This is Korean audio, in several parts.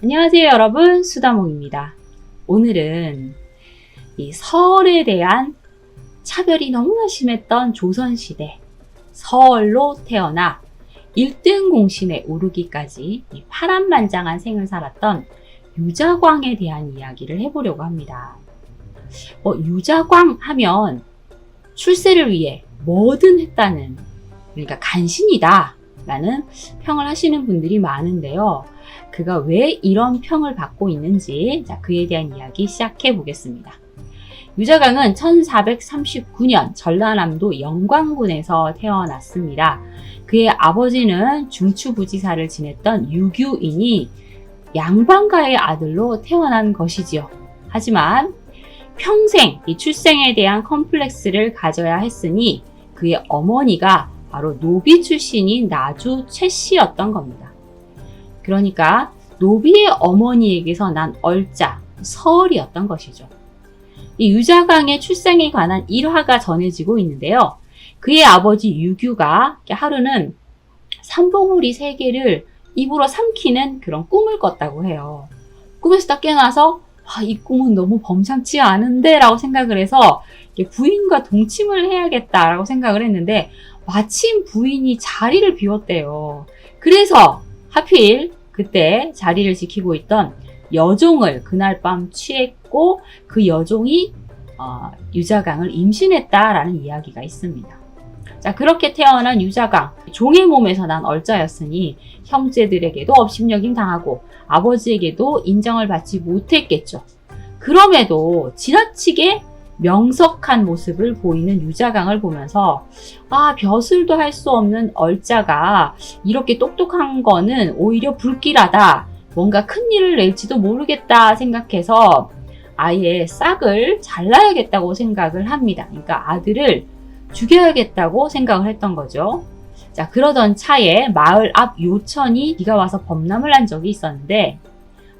안녕하세요 여러분, 수다몽입니다. 오늘은 이 서얼에 대한 차별이 너무나 심했던 조선시대, 서얼로 태어나 1등 공신에 오르기까지 파란만장한 생을 살았던 유자광에 대한 이야기를 해보려고 합니다. 유자광 하면 출세를 위해 뭐든 했다는, 그러니까 간신이다 라는 평을 하시는 분들이 많은데요. 그가 왜 이런 평을 받고 있는지, 그에 대한 이야기 시작해 보겠습니다. 유자광은 1439년 전라남도 영광군에서 태어났습니다. 그의 아버지는 중추부지사를 지냈던 유규인이 양반가의 아들로 태어난 것이지요. 하지만 평생 이 출생에 대한 컴플렉스를 가져야 했으니 그의 어머니가 바로 노비 출신인 나주 최씨였던 겁니다. 그러니까 노비의 어머니에게서 난 얼자, 서얼이었던 것이죠. 이 유자광의 출생에 관한 일화가 전해지고 있는데요. 그의 아버지 유규가 하루는 삼봉우리 3개를 입으로 삼키는 그런 꿈을 꿨다고 해요. 꿈에서 딱 깨어나서 이 꿈은 너무 범상치 않은데 라고 생각을 해서 부인과 동침을 해야겠다라고 생각을 했는데 마침 부인이 자리를 비웠대요. 그래서 하필 그때 자리를 지키고 있던 여종을 그날 밤 취했고 그 여종이 유자광을 임신했다라는 이야기가 있습니다. 자, 그렇게 태어난 유자광, 종의 몸에서 난 얼자였으니 형제들에게도 업신여김 당하고 아버지에게도 인정을 받지 못했겠죠. 그럼에도 지나치게 명석한 모습을 보이는 유자광을 보면서 벼슬도 할 수 없는 얼자가 이렇게 똑똑한 거는 오히려 불길하다, 뭔가 큰일을 낼지도 모르겠다 생각해서 아예 싹을 잘라야겠다고 생각을 합니다. 그러니까 아들을 죽여야겠다고 생각을 했던 거죠. 자, 그러던 차에 마을 앞 요천이 비가 와서 범람을 한 적이 있었는데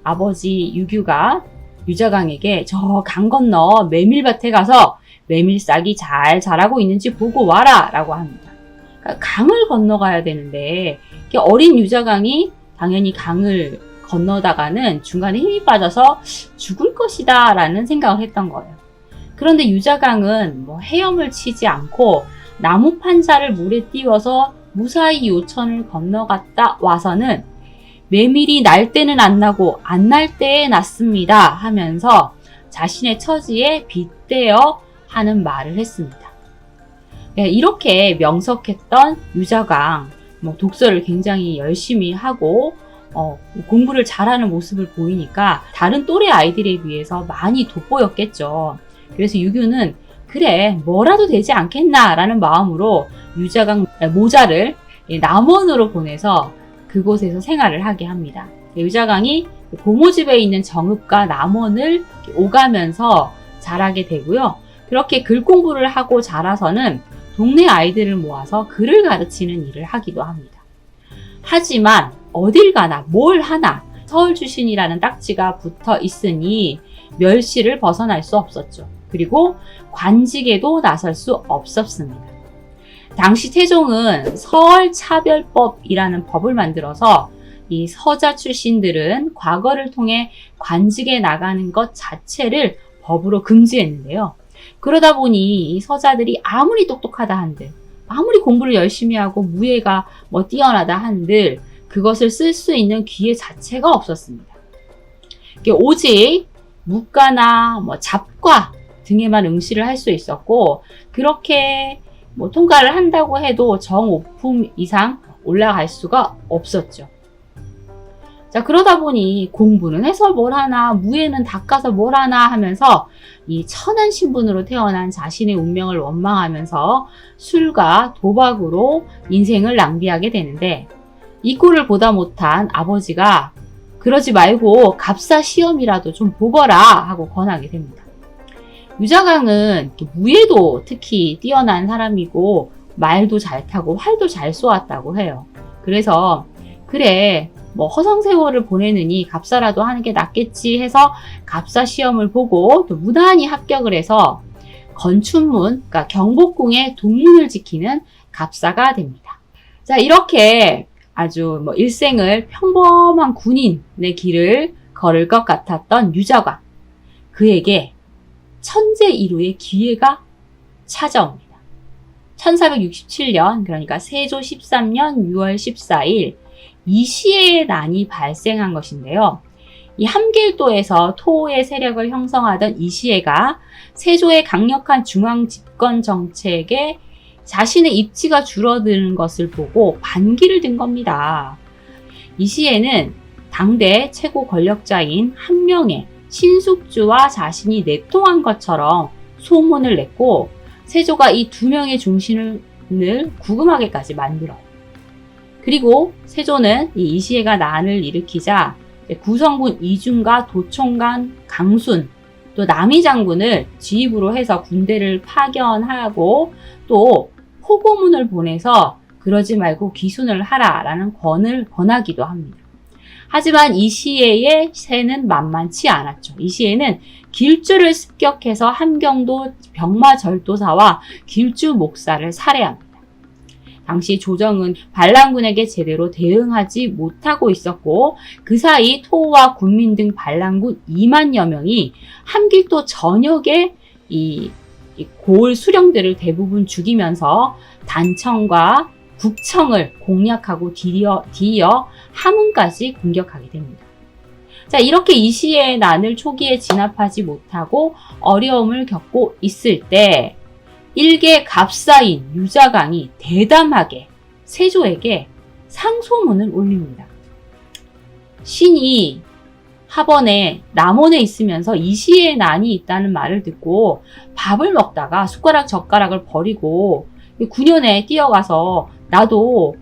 아버지 유규가 유자광에게 저 강 건너 메밀밭에 가서 메밀싹이 잘 자라고 있는지 보고 와라 라고 합니다. 그러니까 강을 건너가야 되는데 어린 유자광이 당연히 강을 건너다가는 중간에 힘이 빠져서 죽을 것이다 라는 생각을 했던 거예요. 그런데 유자광은 헤엄을 치지 않고 나무 판자를 물에 띄워서 무사히 요천을 건너갔다 와서는 메밀이 날 때는 안 나고 안 날 때에 났습니다 하면서 자신의 처지에 빗대어 하는 말을 했습니다. 이렇게 명석했던 유자광, 독서를 굉장히 열심히 하고 공부를 잘하는 모습을 보이니까 다른 또래 아이들에 비해서 많이 돋보였겠죠. 그래서 유규는 그래 뭐라도 되지 않겠나 라는 마음으로 유자광 모자를 남원으로 보내서 그곳에서 생활을 하게 합니다. 유자광이 고모집에 있는 정읍과 남원을 오가면서 자라게 되고요. 그렇게 글 공부를 하고 자라서는 동네 아이들을 모아서 글을 가르치는 일을 하기도 합니다. 하지만 어딜 가나 뭘 하나 서울 출신이라는 딱지가 붙어 있으니 멸시를 벗어날 수 없었죠. 그리고 관직에도 나설 수 없었습니다. 당시 태종은 서얼차별법이라는 법을 만들어서 이 서자 출신들은 과거를 통해 관직에 나가는 것 자체를 법으로 금지했는데요. 그러다 보니 이 서자들이 아무리 똑똑하다 한들, 아무리 공부를 열심히 하고 무예가 뛰어나다 한들 그것을 쓸 수 있는 기회 자체가 없었습니다. 오직 묵과나 잡과 등에만 응시를 할 수 있었고, 그렇게 통과를 한다고 해도 정오품 이상 올라갈 수가 없었죠. 자, 그러다 보니 공부는 해서 뭘 하나, 무예는 닦아서 뭘 하나 하면서 이 천한 신분으로 태어난 자신의 운명을 원망하면서 술과 도박으로 인생을 낭비하게 되는데, 이 꼴을 보다 못한 아버지가 그러지 말고 갑사 시험이라도 좀 보거라 하고 권하게 됩니다. 유자광은 무예도 특히 뛰어난 사람이고 말도 잘 타고 활도 잘 쏘았다고 해요. 그래서 그래 허송세월을 보내느니 갑사라도 하는 게 낫겠지 해서 갑사 시험을 보고 또 무난히 합격을 해서 건춘문, 그러니까 경복궁의 동문을 지키는 갑사가 됩니다. 자, 이렇게 아주 일생을 평범한 군인의 길을 걸을 것 같았던 유자광. 그에게 천재 이루의 기회가 찾아옵니다. 1467년, 그러니까 세조 13년 6월 14일, 이시해의 난이 발생한 것인데요. 이 함길도에서 토의 세력을 형성하던 이시해가 세조의 강력한 중앙 집권 정책에 자신의 입지가 줄어드는 것을 보고 반기를 든 겁니다. 이시해는 당대 최고 권력자인 한명의 신숙주와 자신이 내통한 것처럼 소문을 냈고, 세조가 이 두 명의 중신을 구금하게까지 만들어요. 그리고 세조는 이 이시해가 난을 일으키자 구성군 이중과 도총관 강순, 또 남이 장군을 지휘부로 해서 군대를 파견하고 또 포고문을 보내서 그러지 말고 귀순을 하라라는 권하기도 합니다. 하지만 이시해의 세는 만만치 않았죠. 이시해는 길주를 습격해서 함경도 병마절도사와 길주 목사를 살해합니다. 당시 조정은 반란군에게 제대로 대응하지 못하고 있었고, 그 사이 토와 군민 등 반란군 2만여 명이 함길도 전역에 이 고을 수령들을 대부분 죽이면서 단청과 국청을 공략하고 뒤이어 함흥까지 공격하게 됩니다. 자, 이렇게 이시해의 난을 초기에 진압하지 못하고 어려움을 겪고 있을 때 일개 갑사인 유자광이 대담하게 세조에게 상소문을 올립니다. 신이 하번에 남원에 있으면서 이시해의 난이 있다는 말을 듣고 밥을 먹다가 숟가락 젓가락을 버리고 군현에 뛰어가서 나도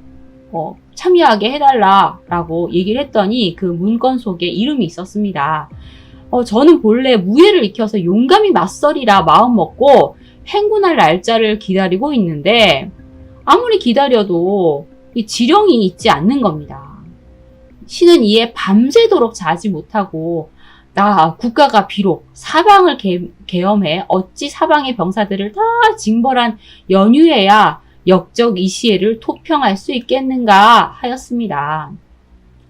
참여하게 해달라라고 얘기를 했더니 그 문건 속에 이름이 있었습니다. 저는 본래 무예를 익혀서 용감히 맞서리라 마음 먹고 행군할 날짜를 기다리고 있는데 아무리 기다려도 이 지령이 있지 않는 겁니다. 신은 이에 밤새도록 자지 못하고 국가가 비록 사방을 계엄해 어찌 사방의 병사들을 다 징벌한 연휴에야 역적 이시해를 토평할 수 있겠는가 하였습니다.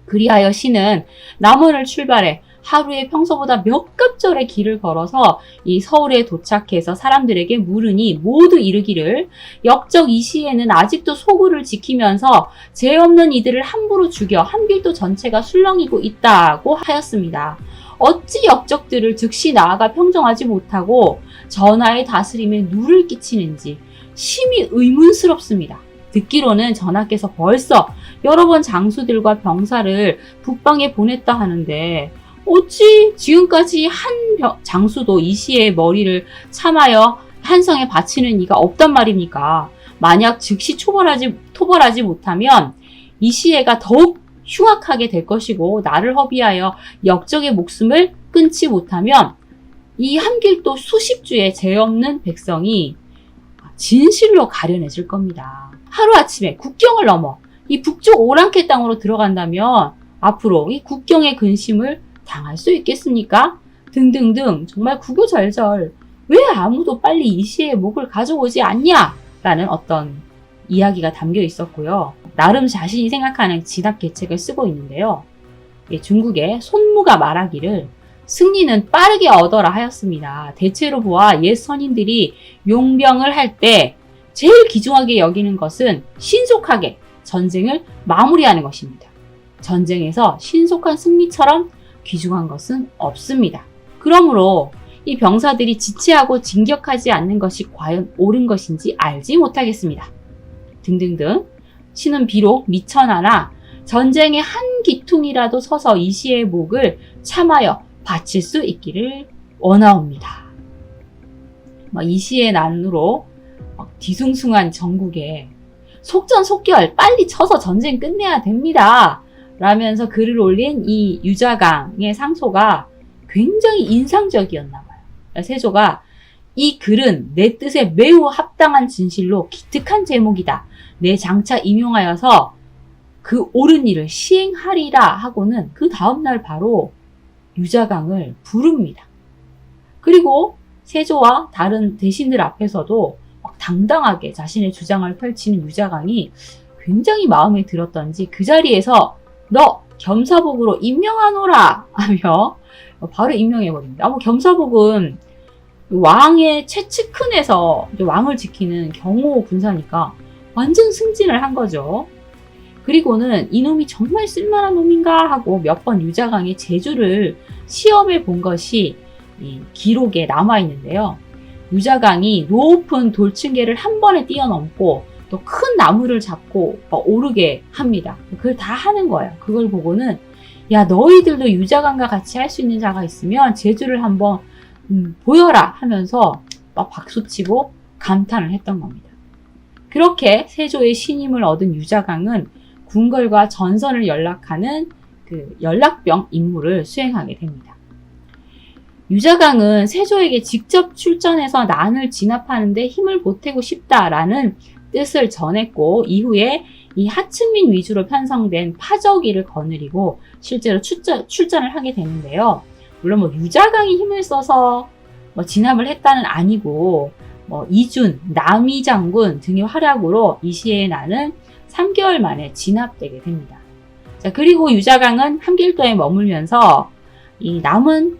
그리하여 신은 남원을 출발해 하루에 평소보다 몇 갑절의 길을 걸어서 이 서울에 도착해서 사람들에게 물으니 모두 이르기를 역적 이시해는 아직도 소굴을 지키면서 죄 없는 이들을 함부로 죽여 함길도 전체가 술렁이고 있다고 하였습니다. 어찌 역적들을 즉시 나아가 평정하지 못하고 전하의 다스림에 누를 끼치는지 심히 의문스럽습니다. 듣기로는 전하께서 벌써 여러 번 장수들과 병사를 북방에 보냈다 하는데 어찌 지금까지 한 장수도 이시해의 머리를 참하여 한성에 바치는 이가 없단 말입니까? 만약 즉시 토벌하지 못하면 이시해가 더욱 흉악하게 될 것이고, 나를 허비하여 역적의 목숨을 끊지 못하면 이 함길도 수십 주의 죄 없는 백성이 진실로 가련해질 겁니다. 하루아침에 국경을 넘어 이 북쪽 오랑캐 땅으로 들어간다면 앞으로 이 국경의 근심을 당할 수 있겠습니까? 등등등 정말 구구절절 왜 아무도 빨리 이시해의 목을 가져오지 않냐? 라는 어떤 이야기가 담겨 있었고요. 나름 자신이 생각하는 진압 계책을 쓰고 있는데요. 중국의 손무가 말하기를 승리는 빠르게 얻어라 하였습니다. 대체로 보아 옛 선인들이 용병을 할 때 제일 귀중하게 여기는 것은 신속하게 전쟁을 마무리하는 것입니다. 전쟁에서 신속한 승리처럼 귀중한 것은 없습니다. 그러므로 이 병사들이 지체하고 진격하지 않는 것이 과연 옳은 것인지 알지 못하겠습니다. 등등등. 신은 비록 미천하나 전쟁의 한 기퉁이라도 서서 이시해의 목을 참하여 바칠 수 있기를 원하옵니다. 이시해의 난으로 뒤숭숭한 전국에 속전속결 빨리 쳐서 전쟁 끝내야 됩니다. 라면서 글을 올린 이 유자광의 상소가 굉장히 인상적이었나 봐요. 세조가 이 글은 내 뜻에 매우 합당한 진실로 기특한 제목이다. 내 장차 임용하여서 그 옳은 일을 시행하리라 하고는 그 다음날 바로 유자광을 부릅니다. 그리고 세조와 다른 대신들 앞에서도 당당하게 자신의 주장을 펼치는 유자광이 굉장히 마음에 들었던지 그 자리에서 너 겸사복으로 임명하노라 하며 바로 임명해버립니다. 뭐 겸사복은 왕의 최측근에서 왕을 지키는 경호 군사니까 완전 승진을 한 거죠. 그리고는 이놈이 정말 쓸만한 놈인가 하고 몇 번 유자강의 재주를 시험해 본 것이 이 기록에 남아 있는데요. 유자강이 높은 돌층계를 한 번에 뛰어넘고 또 큰 나무를 잡고 오르게 합니다. 그걸 다 하는 거예요. 그걸 보고는 야, 너희들도 유자강과 같이 할 수 있는 자가 있으면 재주를 한번 보여라 하면서 막 박수치고 감탄을 했던 겁니다. 그렇게 세조의 신임을 얻은 유자강은 궁궐과 전선을 연락하는 그 연락병 임무를 수행하게 됩니다. 유자강은 세조에게 직접 출전해서 난을 진압하는 데 힘을 보태고 싶다라는 뜻을 전했고, 이후에 이 하층민 위주로 편성된 파저기를 거느리고 실제로 출전을 하게 되는데요. 물론 뭐 유자강이 힘을 써서 뭐 진압을 했다는 아니고, 뭐 이준, 남이 장군 등의 활약으로 이 시에 나는 3개월 만에 진압되게 됩니다. 자, 그리고 유자강은 함길도에 머물면서 이 남은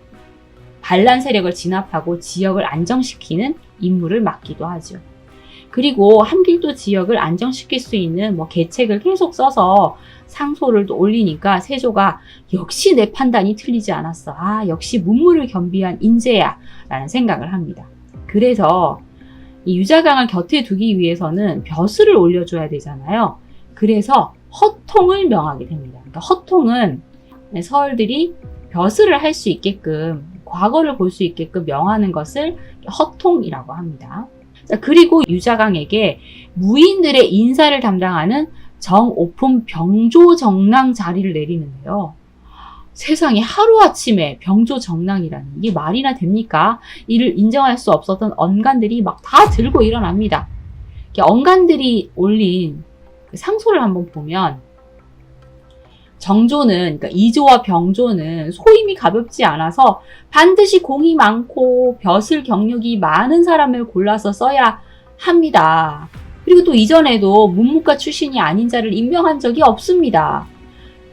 반란 세력을 진압하고 지역을 안정시키는 임무를 맡기도 하죠. 그리고 함길도 지역을 안정시킬 수 있는 뭐 계책을 계속 써서 상소를 또 올리니까 세조가 역시 내 판단이 틀리지 않았어. 아, 역시 문무를 겸비한 인재야. 라는 생각을 합니다. 그래서 이 유자강을 곁에 두기 위해서는 벼슬을 올려줘야 되잖아요. 그래서 허통을 명하게 됩니다. 그러니까 허통은 서얼들이 벼슬을 할 수 있게끔, 과거를 볼 수 있게끔 명하는 것을 허통이라고 합니다. 자, 그리고 유자강에게 무인들의 인사를 담당하는 정오품 병조정랑 자리를 내리는데요. 세상에 하루아침에 병조정랑이라니 이게 말이나 됩니까? 이를 인정할 수 없었던 언간들이 막 다 들고 일어납니다. 언간들이 올린 상소를 한번 보면 정조는, 그러니까 이조와 병조는 소임이 가볍지 않아서 반드시 공이 많고 벼슬 경력이 많은 사람을 골라서 써야 합니다. 그리고 또 이전에도 문무과 출신이 아닌 자를 임명한 적이 없습니다.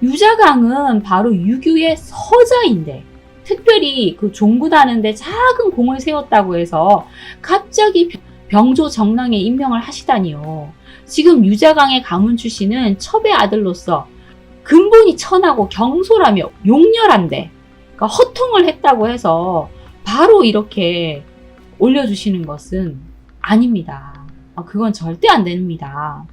유자강은 바로 유규의 서자인데 특별히 그 종구다는데 작은 공을 세웠다고 해서 갑자기 병조정랑에 임명을 하시다니요. 지금 유자강의 가문 출신은 첩의 아들로서 근본이 천하고 경솔하며 용렬한데, 그러니까 허통을 했다고 해서 바로 이렇게 올려주시는 것은 아닙니다. 그건 절대 안 됩니다.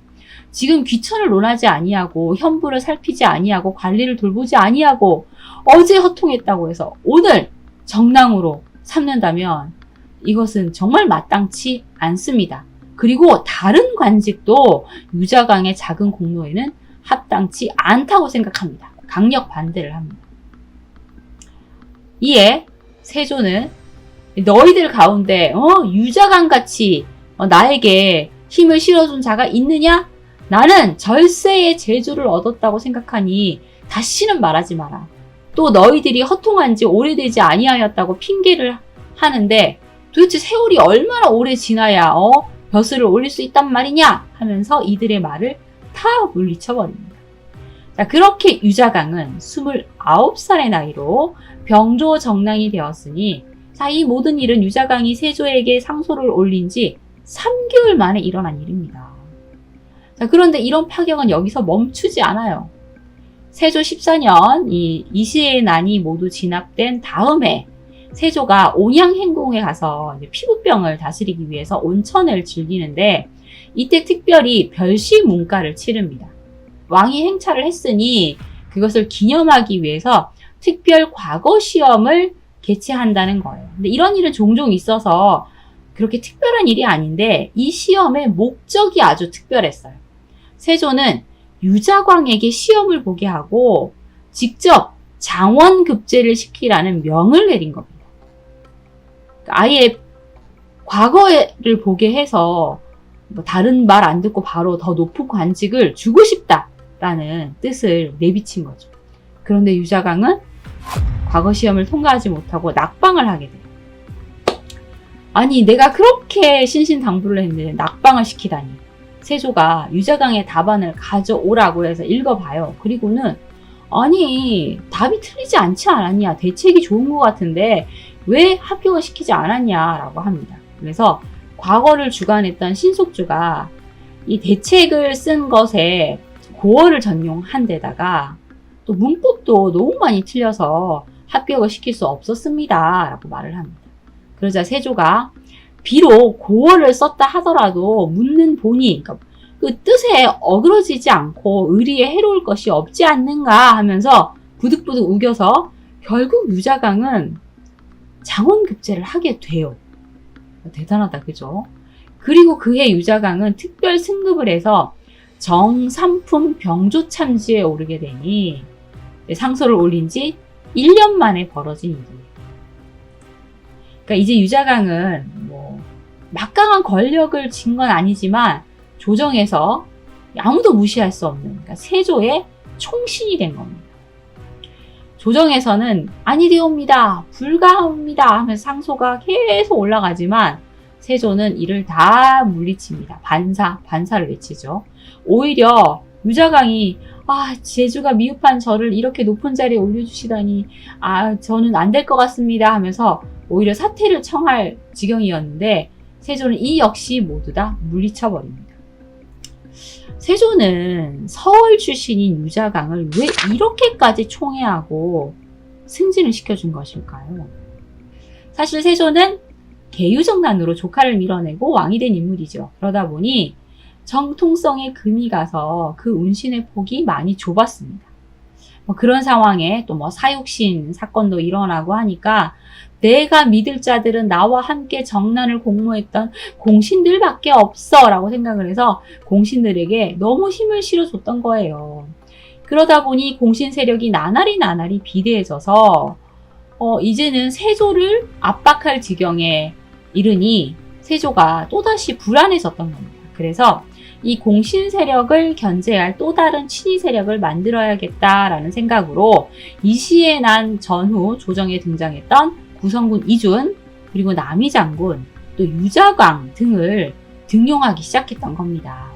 지금 귀천을 논하지 아니하고 현부를 살피지 아니하고 관리를 돌보지 아니하고 어제 허통했다고 해서 오늘 정랑으로 삼는다면 이것은 정말 마땅치 않습니다. 그리고 다른 관직도 유자강의 작은 공로에는 합당치 않다고 생각합니다. 강력 반대를 합니다. 이에 세조는 너희들 가운데 유자강같이 나에게 힘을 실어준 자가 있느냐? 나는 절세의 재주를 얻었다고 생각하니 다시는 말하지 마라. 또 너희들이 허통한 지 오래되지 아니하였다고 핑계를 하는데 도대체 세월이 얼마나 오래 지나야 벼슬을 올릴 수 있단 말이냐? 하면서 이들의 말을 다 물리쳐버립니다. 자, 그렇게 유자강은 29살의 나이로 병조정랑이 되었으니, 자, 이 모든 일은 유자강이 세조에게 상소를 올린 지 3개월 만에 일어난 일입니다. 자, 그런데 이런 파격은 여기서 멈추지 않아요. 세조 14년 이시의 난이 모두 진압된 다음에 세조가 온양행궁에 가서 피부병을 다스리기 위해서 온천을 즐기는데 이때 특별히 별시 문가를 치릅니다. 왕이 행차를 했으니 그것을 기념하기 위해서 특별 과거 시험을 개최한다는 거예요. 근데 이런 일은 종종 있어서 그렇게 특별한 일이 아닌데 이 시험의 목적이 아주 특별했어요. 세조는 유자광에게 시험을 보게 하고 직접 장원급제를 시키라는 명을 내린 겁니다. 아예 과거를 보게 해서 다른 말 안 듣고 바로 더 높은 관직을 주고 싶다라는 뜻을 내비친 거죠. 그런데 유자광은 과거 시험을 통과하지 못하고 낙방을 하게 돼요. 아니, 내가 그렇게 신신당부를 했는데 낙방을 시키다니. 세조가 유자강의 답안을 가져오라고 해서 읽어봐요. 그리고는 아니 답이 틀리지 않지 않았냐, 대책이 좋은 것 같은데 왜 합격을 시키지 않았냐라고 합니다. 그래서 과거를 주관했던 신속주가 이 대책을 쓴 것에 고어를 전용한 데다가 또 문법도 너무 많이 틀려서 합격을 시킬 수 없었습니다 라고 말을 합니다. 그러자 세조가 비록 고어를 썼다 하더라도 묻는 본이, 그러니까 그 뜻에 어그러지지 않고 의리에 해로울 것이 없지 않는가 하면서 부득부득 우겨서 결국 유자강은 장원급제를 하게 돼요. 대단하다, 그죠? 그리고 그해 유자강은 특별 승급을 해서 정삼품 병조참지에 오르게 되니 상소를 올린 지 1년 만에 벌어진 일이에요. 그러니까 이제 유자강은 뭐 막강한 권력을 쥔 건 아니지만 조정에서 아무도 무시할 수 없는, 그러니까 세조의 총신이 된 겁니다. 조정에서는 아니되옵니다, 불가합니다 하면서 상소가 계속 올라가지만 세조는 이를 다 물리칩니다. 반사를 외치죠. 오히려 유자강이 제주가 미흡한 저를 이렇게 높은 자리에 올려주시다니 저는 안 될 것 같습니다 하면서 오히려 사퇴를 청할 지경이었는데 세조는 이 역시 모두 다 물리쳐버립니다. 세조는 서울 출신인 유자강을 왜 이렇게까지 총애하고 승진을 시켜준 것일까요? 사실 세조는 계유정난으로 조카를 밀어내고 왕이 된 인물이죠. 그러다 보니 정통성에 금이 가서 그 운신의 폭이 많이 좁았습니다. 그런 상황에 또 사육신 사건도 일어나고 하니까 내가 믿을 자들은 나와 함께 정난을 공모했던 공신들밖에 없어 라고 생각을 해서 공신들에게 너무 힘을 실어줬던 거예요. 그러다 보니 공신 세력이 나날이 비대해져서 이제는 세조를 압박할 지경에 이르니 세조가 또다시 불안해졌던 겁니다. 그래서 이 공신 세력을 견제할 또 다른 친위 세력을 만들어야겠다라는 생각으로 이 시에 난 전후 조정에 등장했던 구성군 이준, 그리고 남이장군, 또 유자광 등을 등용하기 시작했던 겁니다.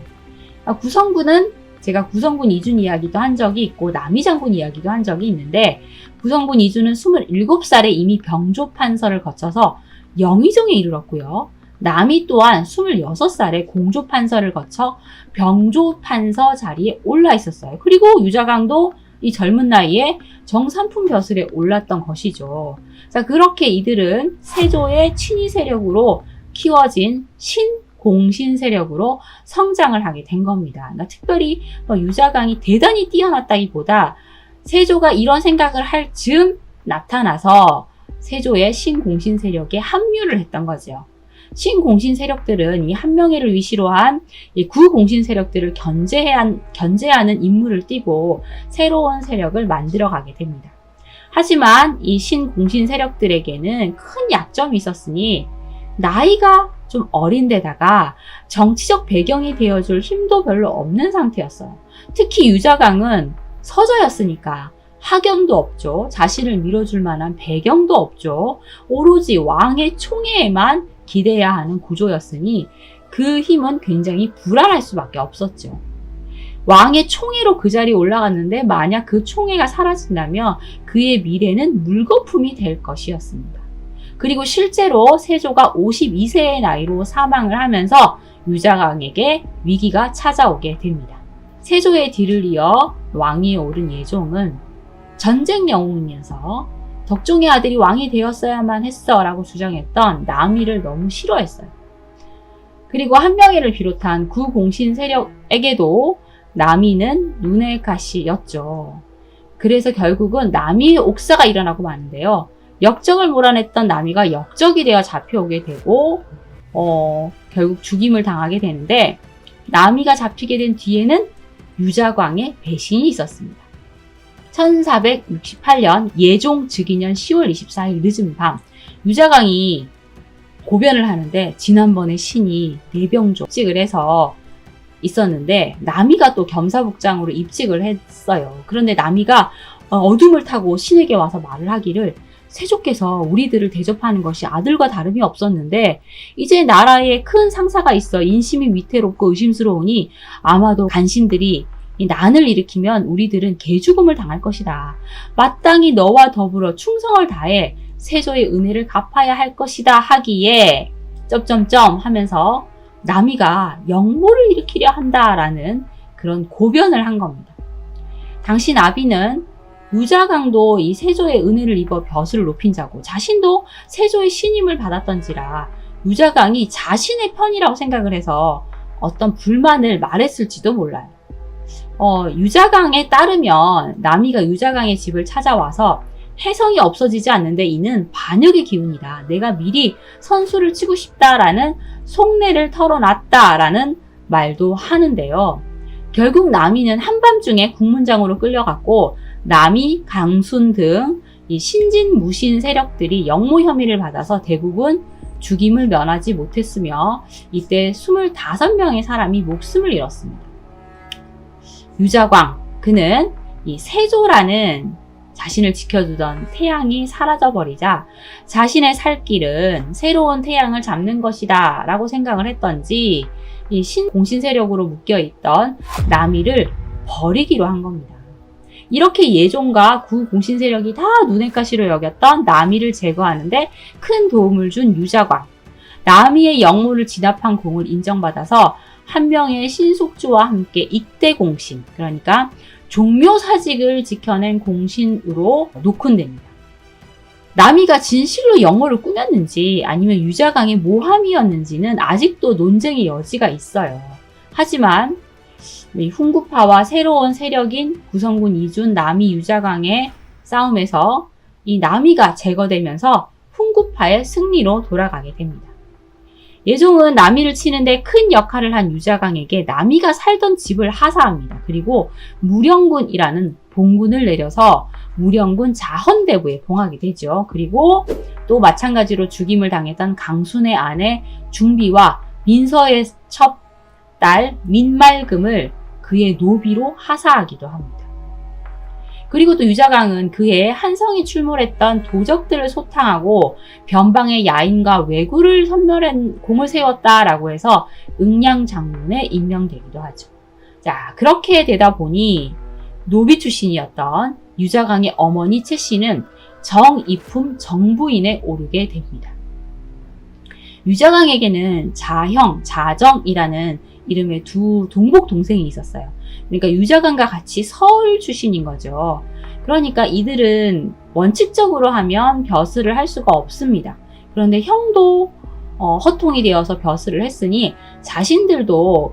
구성군은 제가 구성군 이준 이야기도 한 적이 있고 남이장군 이야기도 한 적이 있는데 구성군 이준은 27살에 이미 병조판서를 거쳐서 영의정에 이르렀고요. 남이 또한 26살에 공조판서를 거쳐 병조판서 자리에 올라 있었어요. 그리고 유자광도 이 젊은 나이에 정삼품 벼슬에 올랐던 것이죠. 자, 그렇게 이들은 세조의 친위 세력으로 키워진 신공신 세력으로 성장을 하게 된 겁니다. 그러니까 특별히 유자광이 대단히 뛰어났다기보다 세조가 이런 생각을 할 즈음 나타나서 세조의 신공신 세력에 합류를 했던 거죠. 신공신 세력들은 이 한명회를 위시로 한 이 구공신 세력들을 견제하는 임무를 띠고 새로운 세력을 만들어가게 됩니다. 하지만 이 신공신 세력들에게는 큰 약점이 있었으니 나이가 좀 어린 데다가 정치적 배경이 되어줄 힘도 별로 없는 상태였어요. 특히 유자광은 서자였으니까 학연도 없죠. 자신을 밀어줄 만한 배경도 없죠. 오로지 왕의 총애에만 기대야 하는 구조였으니 그 힘은 굉장히 불안할 수밖에 없었죠. 왕의 총애로 그 자리에 올라갔는데 만약 그 총애가 사라진다면 그의 미래는 물거품이 될 것이었습니다. 그리고 실제로 세조가 52세의 나이로 사망을 하면서 유자광에게 위기가 찾아오게 됩니다. 세조의 뒤를 이어 왕위에 오른 예종은 전쟁 영웅이면서 덕종의 아들이 왕이 되었어야만 했어 라고 주장했던 남이를 너무 싫어했어요. 그리고 한명회를 비롯한 구공신 세력에게도 남이는 눈의 가시였죠. 그래서 결국은 남이의 옥사가 일어나고 마는데요. 역적을 몰아냈던 남이가 역적이 되어 잡혀오게 되고 결국 죽임을 당하게 되는데 남이가 잡히게 된 뒤에는 유자광의 배신이 있었습니다. 1468년 예종 즉위년 10월 24일 늦은 밤 유자광이 고변을 하는데 지난번에 신이 내병조 입직을 해서 있었는데 남이가 또 겸사복장으로 입직을 했어요. 그런데 남이가 어둠을 타고 신에게 와서 말을 하기를 세조께서 우리들을 대접하는 것이 아들과 다름이 없었는데 이제 나라에 큰 상사가 있어 인심이 위태롭고 의심스러우니 아마도 간신들이 이 난을 일으키면 우리들은 개죽음을 당할 것이다. 마땅히 너와 더불어 충성을 다해 세조의 은혜를 갚아야 할 것이다 하기에 점점점 하면서 남이가 역모를 일으키려 한다라는 그런 고변을 한 겁니다. 당시 나비는 유자강도 이 세조의 은혜를 입어 벼슬을 높인 자고 자신도 세조의 신임을 받았던지라 유자강이 자신의 편이라고 생각을 해서 어떤 불만을 말했을지도 몰라요. 유자강에 따르면 나미가 유자강의 집을 찾아와서 혜성이 없어지지 않는데 이는 반역의 기운이다. 내가 미리 선수를 치고 싶다라는 속내를 털어놨다라는 말도 하는데요. 결국 나미는 한밤중에 국문장으로 끌려갔고 나미, 강순 등 이 신진무신 세력들이 역모 혐의를 받아서 대부분 죽임을 면하지 못했으며 이때 25명의 사람이 목숨을 잃었습니다. 유자광, 그는 이 세조라는 자신을 지켜주던 태양이 사라져버리자 자신의 살 길은 새로운 태양을 잡는 것이다 라고 생각을 했던지 이 신공신 세력으로 묶여있던 나미를 버리기로 한 겁니다. 이렇게 예종과 구공신 세력이 다 눈엣 가시로 여겼던 나미를 제거하는데 큰 도움을 준 유자광, 나미의 역모를 진압한 공을 인정받아서 한 명의 신속주와 함께 익대공신, 그러니까 종묘사직을 지켜낸 공신으로 녹훈됩니다. 나미가 진실로 역모를 꾸몄는지 아니면 유자광의 모함이었는지는 아직도 논쟁의 여지가 있어요. 하지만 훈구파와 새로운 세력인 구성군 이준, 나미, 유자광의 싸움에서 이 나미가 제거되면서 훈구파의 승리로 돌아가게 됩니다. 예종은 나미를 치는데 큰 역할을 한 유자광에게 나미가 살던 집을 하사합니다. 그리고 무령군이라는 봉군을 내려서 무령군 자헌대부에 봉하게 되죠. 그리고 또 마찬가지로 죽임을 당했던 강순의 아내 중비와 민서의 첩 딸 민말금을 그의 노비로 하사하기도 합니다. 그리고 또 유자광은 그의 한성이 출몰했던 도적들을 소탕하고 변방의 야인과 왜구를 섬멸한 공을 세웠다라고 해서 응량장군에 임명되기도 하죠. 자, 그렇게 되다 보니 노비 출신이었던 유자광의 어머니 채씨는 정이품 정부인에 오르게 됩니다. 유자광에게는 자형, 자정이라는 이름의 두 동복 동생이 있었어요. 그러니까 유자광과 같이 서울 출신인 거죠. 그러니까 이들은 원칙적으로 하면 벼슬을 할 수가 없습니다. 그런데 형도 허통이 되어서 벼슬을 했으니 자신들도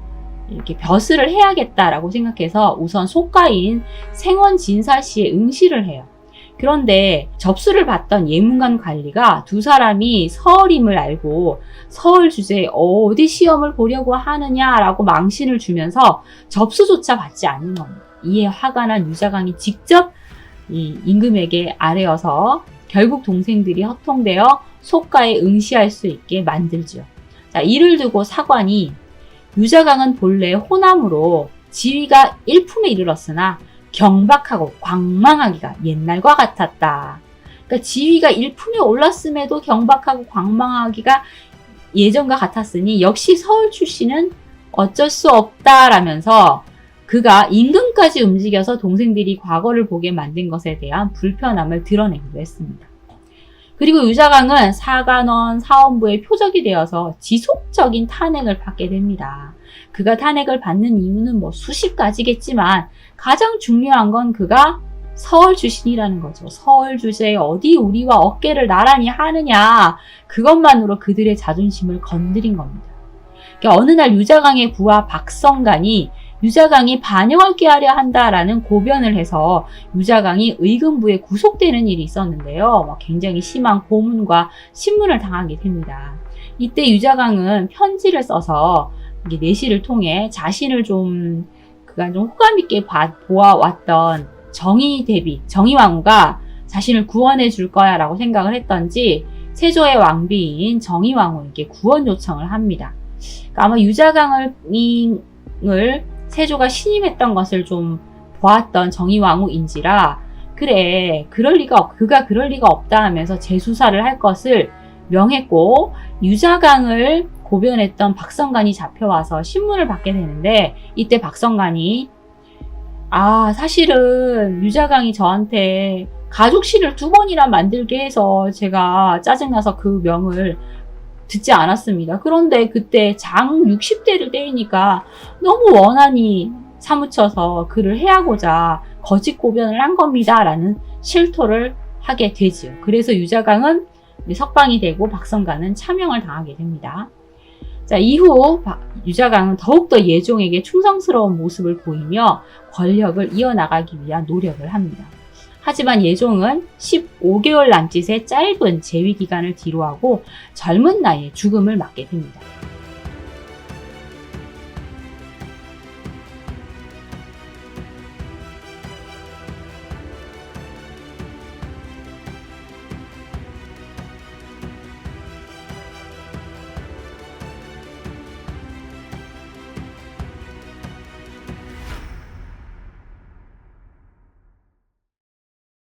이렇게 벼슬을 해야겠다라고 생각해서 우선 속가인 생원진사씨에 응시를 해요. 그런데 접수를 받던 예문관 관리가 두 사람이 서얼임을 알고 서얼 주제에 어디 시험을 보려고 하느냐라고 망신을 주면서 접수조차 받지 않는 겁니다. 이에 화가 난 유자광이 직접 이 임금에게 아뢰어서 결국 동생들이 허통되어 속가에 응시할 수 있게 만들죠. 자, 이를 두고 사관이 유자광은 본래 호남으로 지위가 일품에 이르렀으나 경박하고 광망하기가 옛날과 같았다. 그러니까 지위가 일품에 올랐음에도 경박하고 광망하기가 예전과 같았으니 역시 서울 출신은 어쩔 수 없다라면서 그가 임금까지 움직여서 동생들이 과거를 보게 만든 것에 대한 불편함을 드러내기도 했습니다. 그리고 유자광은 사관원, 사원부의 표적이 되어서 지속적인 탄핵을 받게 됩니다. 그가 탄핵을 받는 이유는 수십 가지겠지만 가장 중요한 건 그가 서울 출신이라는 거죠. 서울 주제에 어디 우리와 어깨를 나란히 하느냐, 그것만으로 그들의 자존심을 건드린 겁니다. 그러니까 어느 날 유자광의 부하 박성간이 유자광이 반역을 꾀하려 한다라는 고변을 해서 유자광이 의금부에 구속되는 일이 있었는데요. 굉장히 심한 고문과 신문을 당하게 됩니다. 이때 유자광은 편지를 써서 내시를 통해 자신을 그가 좀 호감 있게 보아왔던 정의왕후가 자신을 구원해 줄 거야 라고 생각을 했던지 세조의 왕비인 정의왕후에게 구원 요청을 합니다. 그러니까 아마 유자광을 세조가 신임했던 것을 좀 보았던 정의왕후인지라 그래, 그가 그럴 리가 없다 하면서 재수사를 할 것을 명했고, 유자강을 고변했던 박성간이 잡혀와서 신문을 받게 되는데, 이때 박성간이 사실은 유자강이 저한테 가족시를 2번이나 만들게 해서 제가 짜증나서 그 명을 듣지 않았습니다. 그런데 그때 장 60대를 때리니까 너무 원한이 사무쳐서 그를 해하고자 거짓 고변을 한 겁니다. 라는 실토를 하게 되지요. 그래서 유자강은 석방이 되고 박성간은 차명을 당하게 됩니다. 자, 이후 유자강은 더욱더 예종에게 충성스러운 모습을 보이며 권력을 이어나가기 위한 노력을 합니다. 하지만 예종은 15개월 남짓의 짧은 재위 기간을 뒤로하고 젊은 나이에 죽음을 맞게 됩니다.